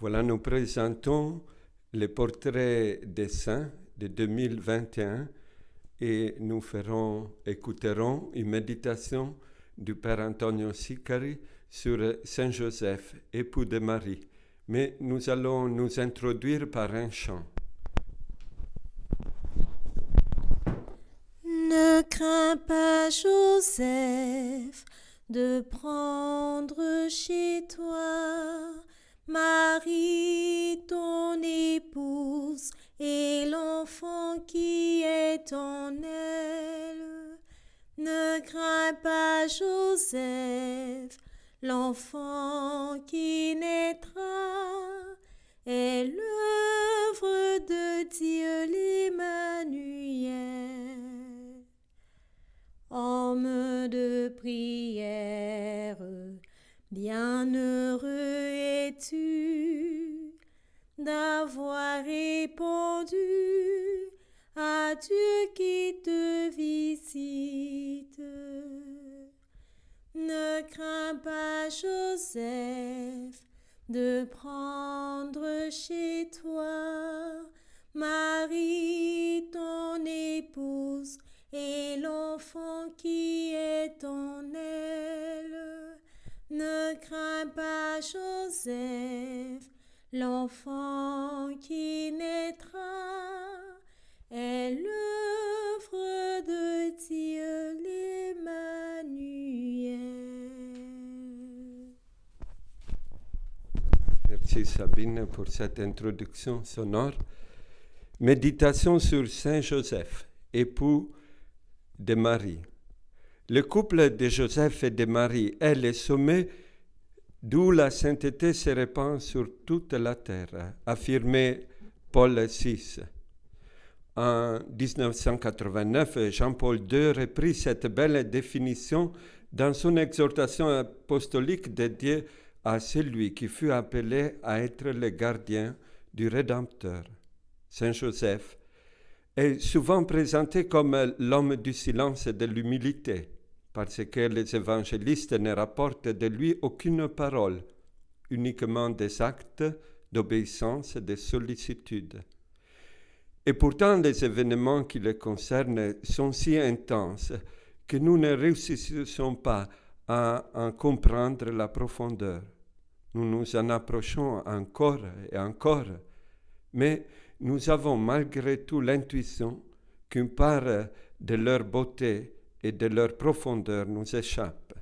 Voilà, nous présentons les portraits des saints de 2021 et nous écouterons une méditation du Père Antonio Sicari sur Saint Joseph, époux de Marie. Mais nous allons nous introduire par un chant. Ne crains pas, Joseph, de prendre chez toi Marie, ton épouse, et l'enfant qui est en elle. Ne crains pas, Joseph, l'enfant qui naîtra est l'œuvre de Dieu l'Emmanuel. Homme de prière, bienheureux es-tu d'avoir répondu à Dieu qui te visite. Ne crains pas, Joseph, de prendre chez toi Marie, ton épouse, et l'enfant qui est en elle. Ne crains pas, Joseph, l'enfant qui naîtra est l'œuvre de Dieu l'Emmanuel. Merci Sabine pour cette introduction sonore. Méditation sur Saint Joseph, époux de Marie. Le couple de Joseph et de Marie est le sommet d'où la sainteté se répand sur toute la terre, affirmait Paul VI. En 1989, Jean-Paul II reprit cette belle définition dans son exhortation apostolique dédiée à celui qui fut appelé à être le gardien du Rédempteur. Saint Joseph est souvent présenté comme l'homme du silence et de l'humilité, parce que les évangélistes ne rapportent de lui aucune parole, uniquement des actes d'obéissance et de sollicitude. Et pourtant, les événements qui le concernent sont si intenses que nous ne réussissons pas à en comprendre la profondeur. Nous nous en approchons encore et encore, mais nous avons malgré tout l'intuition qu'une part de leur beauté et de leur profondeur nous échappe.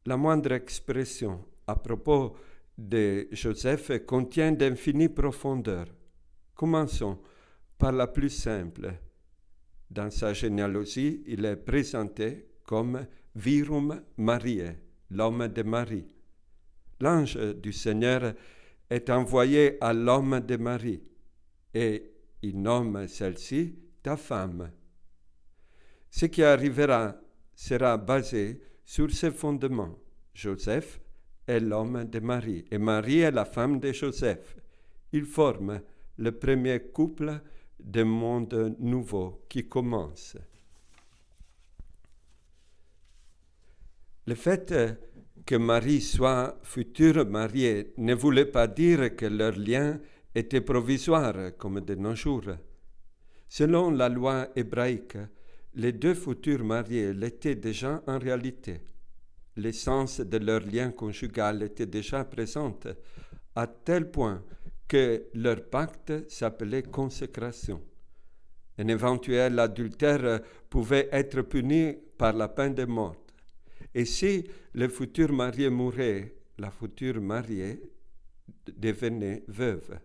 La moindre expression à propos de Joseph contient d'infinies profondeurs. Commençons par la plus simple. Dans sa généalogie, il est présenté comme Virum Mariae, l'homme de Marie. L'ange du Seigneur est envoyé à l'homme de Marie, et il nomme celle-ci ta femme. Ce qui arrivera sera basé sur ces fondements. Joseph est l'homme de Marie, et Marie est la femme de Joseph. Ils forment le premier couple d'un monde nouveau qui commence. Le fait que Marie soit future mariée ne voulait pas dire que leur lien était provisoire comme de nos jours. Selon la loi hébraïque, les deux futurs mariés l'étaient déjà en réalité. L'essence de leur lien conjugal était déjà présente, à tel point que leur pacte s'appelait consécration. Un éventuel adultère pouvait être puni par la peine de mort. Et si le futur marié mourait, la future mariée devenait veuve.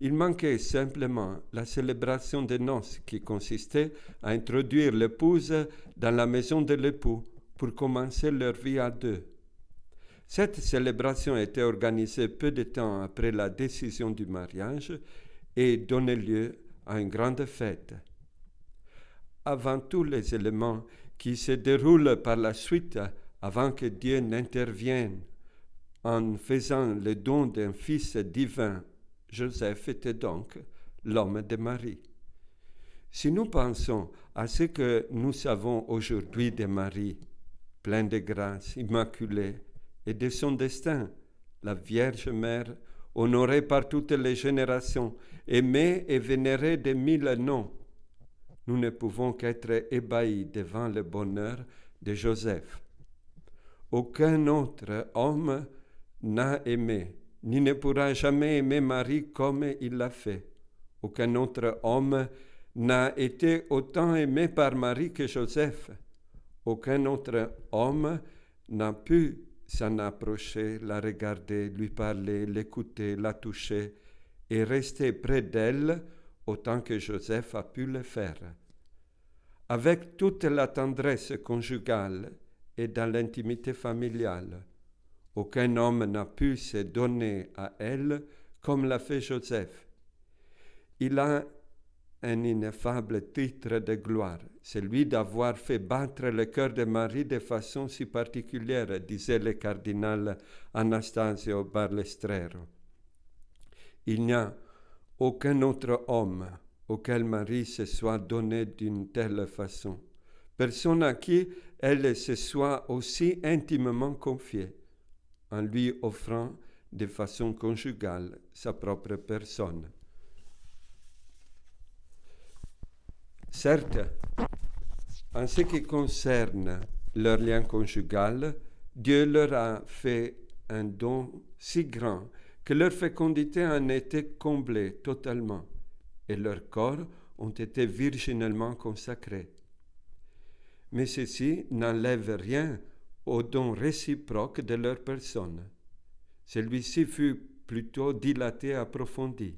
Il manquait simplement la célébration des noces qui consistait à introduire l'épouse dans la maison de l'époux pour commencer leur vie à deux. Cette célébration était organisée peu de temps après la décision du mariage et donnait lieu à une grande fête. Avant tous les éléments qui se déroulent par la suite avant que Dieu n'intervienne en faisant le don d'un fils divin, Joseph était donc l'homme de Marie. Si nous pensons à ce que nous savons aujourd'hui de Marie, pleine de grâce, immaculée, et de son destin, la Vierge Mère, honorée par toutes les générations, aimée et vénérée de 1000 noms, nous ne pouvons qu'être ébahis devant le bonheur de Joseph. Aucun autre homme n'a aimé, ni ne pourra jamais aimer Marie comme il l'a fait. Aucun autre homme n'a été autant aimé par Marie que Joseph. Aucun autre homme n'a pu s'en approcher, la regarder, lui parler, l'écouter, la toucher et rester près d'elle autant que Joseph a pu le faire. Avec toute la tendresse conjugale et dans l'intimité familiale, aucun homme n'a pu se donner à elle comme l'a fait Joseph. Il a un ineffable titre de gloire, celui d'avoir fait battre le cœur de Marie de façon si particulière, disait le cardinal Anastasio Balestrero. Il n'y a aucun autre homme auquel Marie se soit donnée d'une telle façon, personne à qui elle se soit aussi intimement confiée, en lui offrant de façon conjugale sa propre personne. Certes, en ce qui concerne leur lien conjugal, Dieu leur a fait un don si grand que leur fécondité en était comblée totalement et leurs corps ont été virginellement consacrés. Mais ceci n'enlève rien au don réciproque de leur personne. Celui-ci fut plutôt dilaté et approfondi.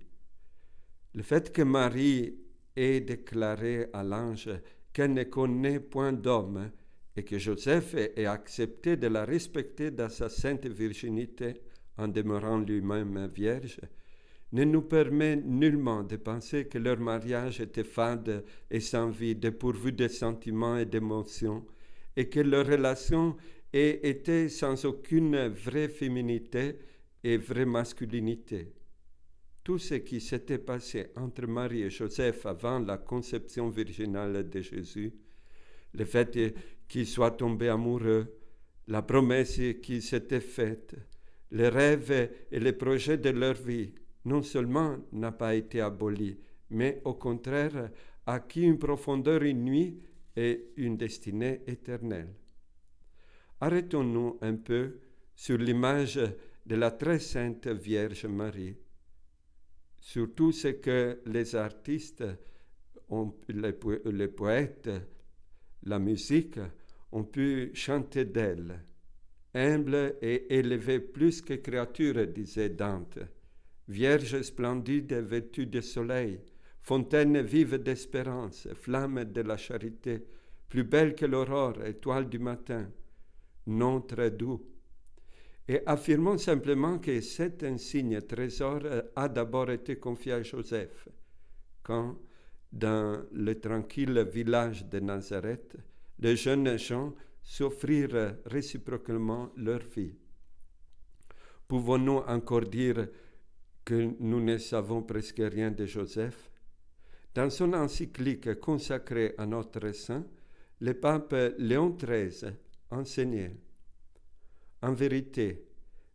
Le fait que Marie ait déclaré à l'ange qu'elle ne connaît point d'homme et que Joseph ait accepté de la respecter dans sa sainte virginité en demeurant lui-même vierge, ne nous permet nullement de penser que leur mariage était fade et sans vie, dépourvu de sentiments et d'émotions, et que leur relation ait été sans aucune vraie féminité et vraie masculinité. Tout ce qui s'était passé entre Marie et Joseph avant la conception virginale de Jésus, le fait qu'ils soient tombés amoureux, la promesse qu'ils s'étaient faite, les rêves et les projets de leur vie, non seulement n'a pas été aboli, mais au contraire acquis une profondeur inouïe et une destinée éternelle. Arrêtons-nous un peu sur l'image de la très sainte Vierge Marie, sur tout ce que les artistes, les poètes, la musique ont pu chanter d'elle. Humble et élevée plus que créature, disait Dante. Vierge splendide vêtue de soleil, fontaine vive d'espérance, flamme de la charité, plus belle que l'aurore, étoile du matin, nom très doux. Et affirmons simplement que cet insigne trésor a d'abord été confié à Joseph, quand, dans le tranquille village de Nazareth, les jeunes gens s'offrirent réciproquement leur vie. Pouvons-nous encore dire que nous ne savons presque rien de Joseph? Dans son encyclique consacrée à notre saint, le pape Léon XIII enseignait: en vérité,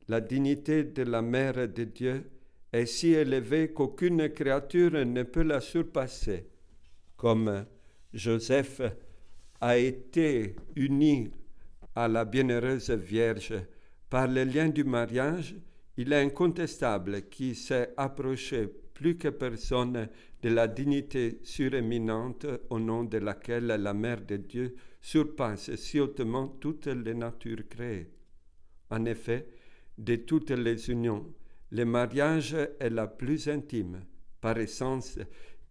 la dignité de la Mère de Dieu est si élevée qu'aucune créature ne peut la surpasser. Comme Joseph a été uni à la bienheureuse Vierge par le lien du mariage, il est incontestable qu'il s'est approché plus que personne de la dignité suréminente au nom de laquelle la Mère de Dieu surpasse si hautement toutes les natures créées. En effet, de toutes les unions, le mariage est la plus intime. Par essence,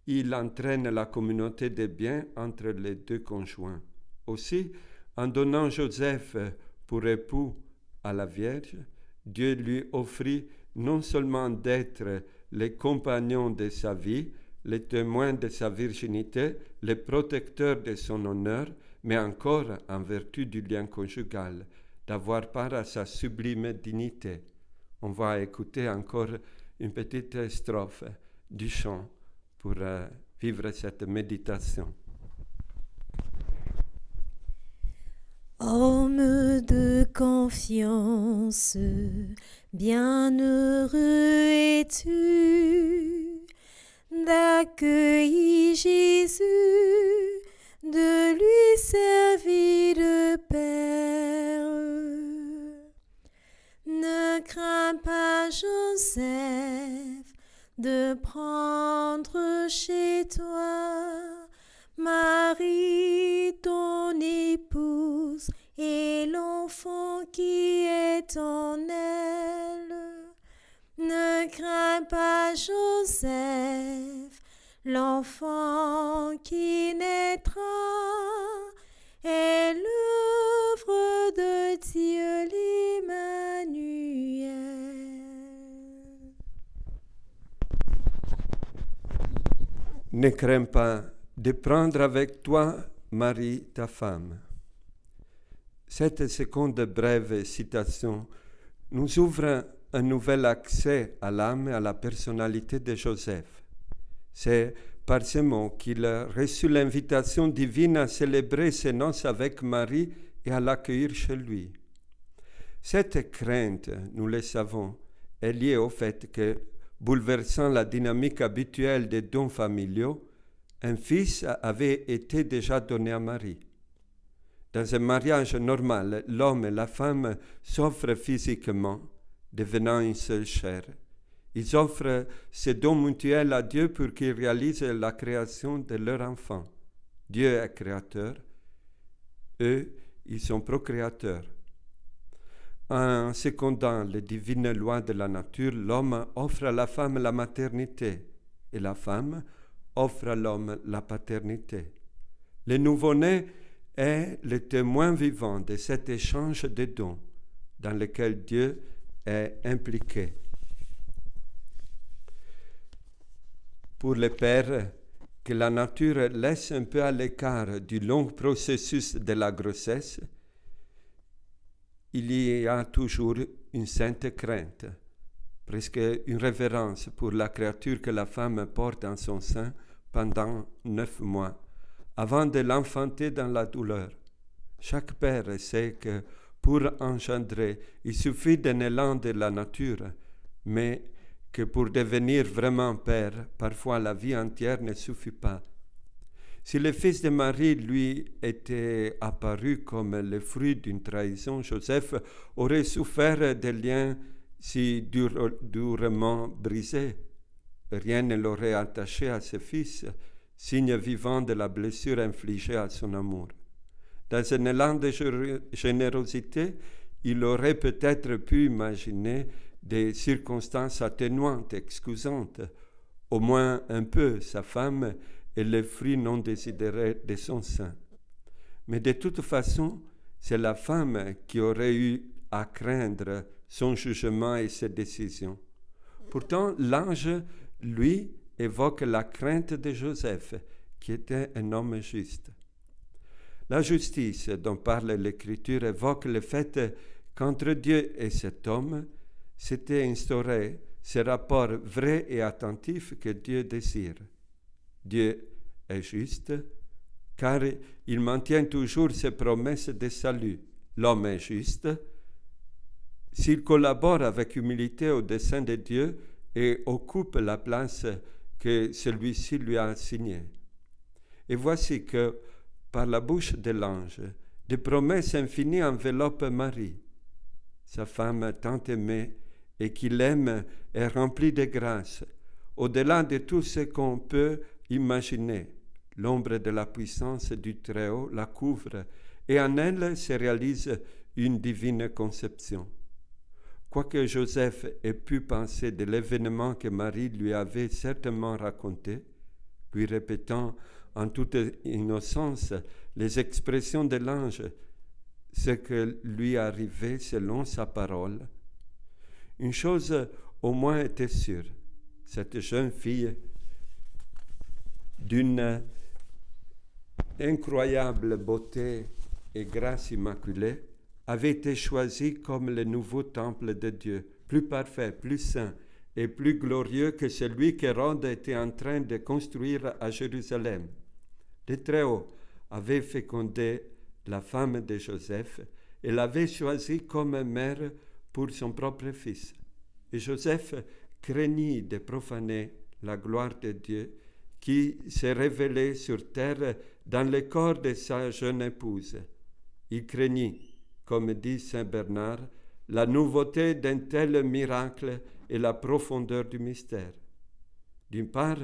il entraîne la communauté des biens entre les deux conjoints. Aussi, en donnant Joseph pour époux à la Vierge, Dieu lui offrit non seulement d'être les compagnons de sa vie, les témoins de sa virginité, les protecteurs de son honneur, mais encore, en vertu du lien conjugal, d'avoir part à sa sublime dignité. On va écouter encore une petite strophe du chant pour vivre cette méditation. Homme de confiance, bienheureux es-tu d'accueillir Jésus, de lui servir de Père. Ne crains pas, Joseph, de prendre chez toi Marie, ton épouse, et l'enfant qui est en elle. Ne crains pas, Joseph, l'enfant qui naîtra est l'œuvre de Dieu l'Emmanuel. Ne crains pas de prendre avec toi Marie, ta femme. Cette seconde brève citation nous ouvre un nouvel accès à l'âme et à la personnalité de Joseph. C'est par ces mots qu'il a reçu l'invitation divine à célébrer ses noces avec Marie et à l'accueillir chez lui. Cette crainte, nous le savons, est liée au fait que, bouleversant la dynamique habituelle des dons familiaux, un fils avait été déjà donné à Marie. Dans un mariage normal, l'homme et la femme s'offrent physiquement, devenant une seule chair. Ils offrent ces dons mutuels à Dieu pour qu'il réalise la création de leur enfant. Dieu est créateur, eux, ils sont procréateurs. En secondant les divines lois de la nature, l'homme offre à la femme la maternité et la femme offre à l'homme la paternité. Le nouveau-né est le témoin vivant de cet échange de dons dans lequel Dieu est impliqué. Pour les pères que la nature laisse un peu à l'écart du long processus de la grossesse, il y a toujours une sainte crainte, presque une révérence pour la créature que la femme porte en son sein pendant 9 mois, avant de l'enfanter dans la douleur. Chaque père sait que pour engendrer, il suffit d'un élan de la nature, mais que pour devenir vraiment père, parfois la vie entière ne suffit pas. Si le fils de Marie lui était apparu comme le fruit d'une trahison, Joseph aurait souffert des liens si durement brisés. Rien ne l'aurait attaché à ce fils, signe vivant de la blessure infligée à son amour. Dans un élan de générosité, il aurait peut-être pu imaginer des circonstances atténuantes, excusantes, au moins un peu sa femme et le fruit non désiré de son sein. Mais de toute façon, c'est la femme qui aurait eu à craindre son jugement et ses décisions. Pourtant, l'ange, lui, évoque la crainte de Joseph, qui était un homme juste. La justice dont parle l'Écriture évoque le fait qu'entre Dieu et cet homme s'était instauré ce rapport vrai et attentif que Dieu désire. Dieu est juste, car il maintient toujours ses promesses de salut. L'homme est juste s'il collabore avec humilité au dessein de Dieu et occupe la place que celui-ci lui a assignée. Et voici que, par la bouche de l'ange, des promesses infinies enveloppent Marie. Sa femme tant aimée et qu'il aime est remplie de grâce, au-delà de tout ce qu'on peut imaginer. L'ombre de la puissance du Très-Haut la couvre et en elle se réalise une divine conception. Quoique Joseph ait pu penser de l'événement que Marie lui avait certainement raconté, lui répétant en toute innocence les expressions de l'ange, ce que lui arrivait selon sa parole, une chose au moins était sûre, cette jeune fille d'une incroyable beauté et grâce immaculée avait été choisie comme le nouveau temple de Dieu, plus parfait, plus saint et plus glorieux que celui qu'Hérode était en train de construire à Jérusalem. Le Très-Haut avait fécondé la femme de Joseph, et l'avait choisie comme mère pour son propre fils. Et Joseph craignit de profaner la gloire de Dieu qui s'est révélée sur terre dans le corps de sa jeune épouse. Il craignit, comme dit saint Bernard, la nouveauté d'un tel miracle et la profondeur du mystère. D'une part,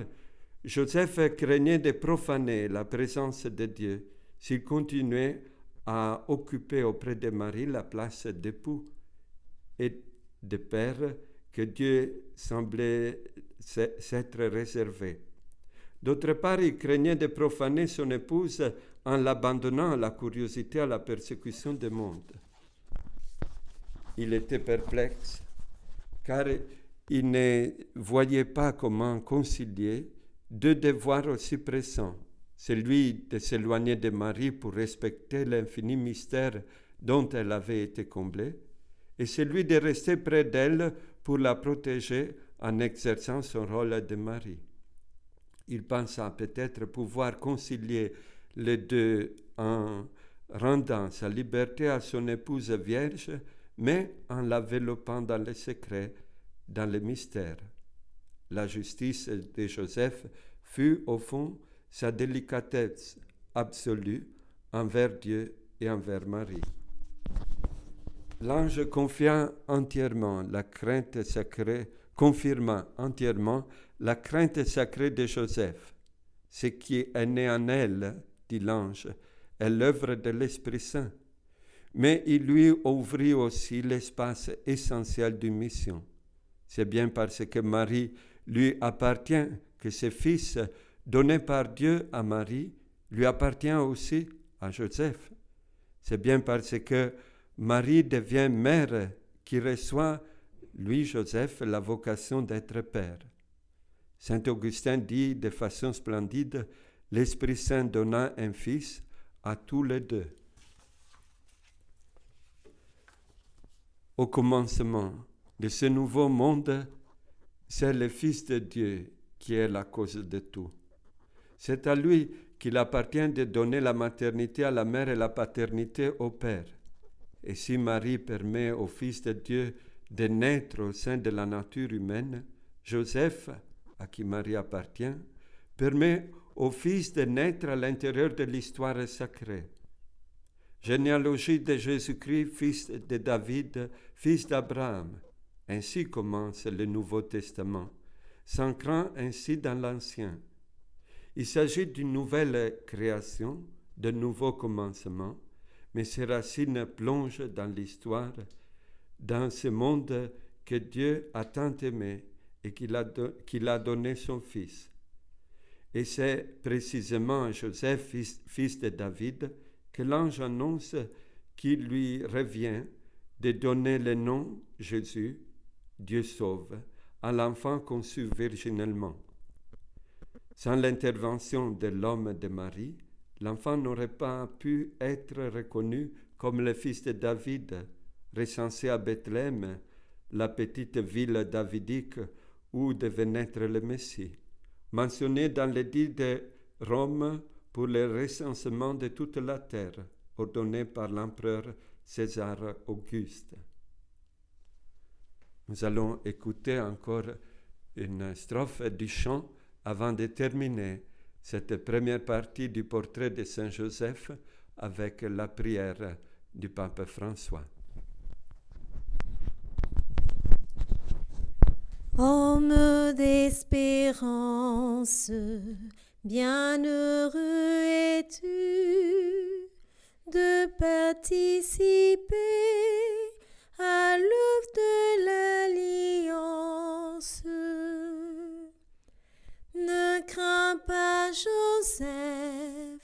Joseph craignait de profaner la présence de Dieu s'il continuait à occuper auprès de Marie la place d'époux et de père que Dieu semblait s'être réservé. D'autre part, il craignait de profaner son épouse en l'abandonnant à la curiosité, à la persécution du monde. Il était perplexe, car il ne voyait pas comment concilier deux devoirs aussi pressants, celui de s'éloigner de Marie pour respecter l'infini mystère dont elle avait été comblée, et celui de rester près d'elle pour la protéger en exerçant son rôle de mari. Il pensa peut-être pouvoir concilier les deux en rendant sa liberté à son épouse vierge, mais en l'enveloppant dans le secret, dans le mystère. La justice de Joseph fut, au fond, sa délicatesse absolue envers Dieu et envers Marie. L'ange confirma entièrement la crainte sacrée de Joseph. Ce qui est né en elle, dit l'ange, est l'œuvre de l'Esprit Saint. Mais il lui ouvrit aussi l'espace essentiel d'une mission. C'est bien parce que Marie lui appartient que ce fils donné par Dieu à Marie lui appartient aussi à Joseph. C'est bien parce que Marie devient mère qui reçoit, lui, Joseph, la vocation d'être père. Saint Augustin dit de façon splendide, l'Esprit Saint donna un fils à tous les deux. Au commencement de ce nouveau monde, c'est le Fils de Dieu qui est la cause de tout. C'est à lui qu'il appartient de donner la maternité à la mère et la paternité au père. Et si Marie permet au Fils de Dieu de naître au sein de la nature humaine, Joseph, à qui Marie appartient, permet au Fils de naître à l'intérieur de l'histoire sacrée. Généalogie de Jésus-Christ, fils de David, fils d'Abraham. Ainsi commence le Nouveau Testament, s'ancrant ainsi dans l'Ancien. Il s'agit d'une nouvelle création, d'un nouveau commencement, mais ses racines plongent dans l'histoire, dans ce monde que Dieu a tant aimé et qu'il a donné son Fils. Et c'est précisément à Joseph, fils de David, que l'ange annonce qu'il lui revient de donner le nom Jésus, Dieu sauve, à l'enfant conçu virginellement. Sans l'intervention de l'homme de Marie, l'enfant n'aurait pas pu être reconnu comme le fils de David, recensé à Bethléem, la petite ville davidique où devait naître le Messie, mentionné dans l'édit de Rome pour le recensement de toute la terre, ordonné par l'empereur César Auguste. Nous allons écouter encore une strophe du chant avant de terminer cette première partie du portrait de Saint Joseph avec la prière du pape François. Homme d'espérance, bienheureux es-tu de participer à l'œuvre de l'Alliance. Ne crains pas, Joseph,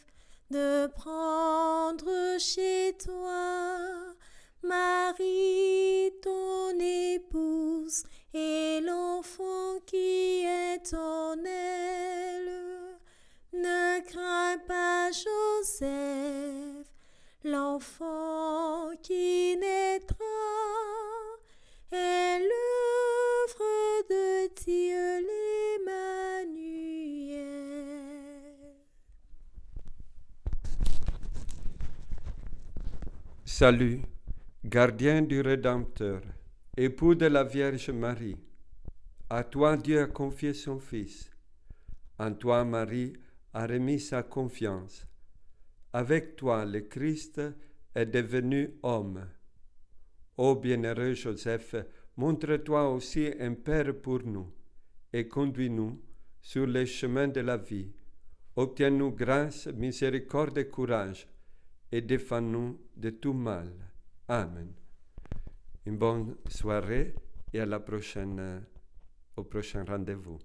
de prendre chez toi Marie, ton épouse, et l'enfant qui est en elle. Ne crains pas, Joseph, l'enfant qui naîtra est l'œuvre de Dieu l'Emmanuel. Salut, gardien du Rédempteur, époux de la Vierge Marie. À toi Dieu a confié son Fils. En toi Marie a remis sa confiance. Avec toi le Christ est devenu homme. Ô bienheureux Joseph, montre-toi aussi un Père pour nous et conduis-nous sur les chemins de la vie. Obtiens-nous grâce, miséricorde et courage et défends-nous de tout mal. Amen. Une bonne soirée et au prochain rendez-vous.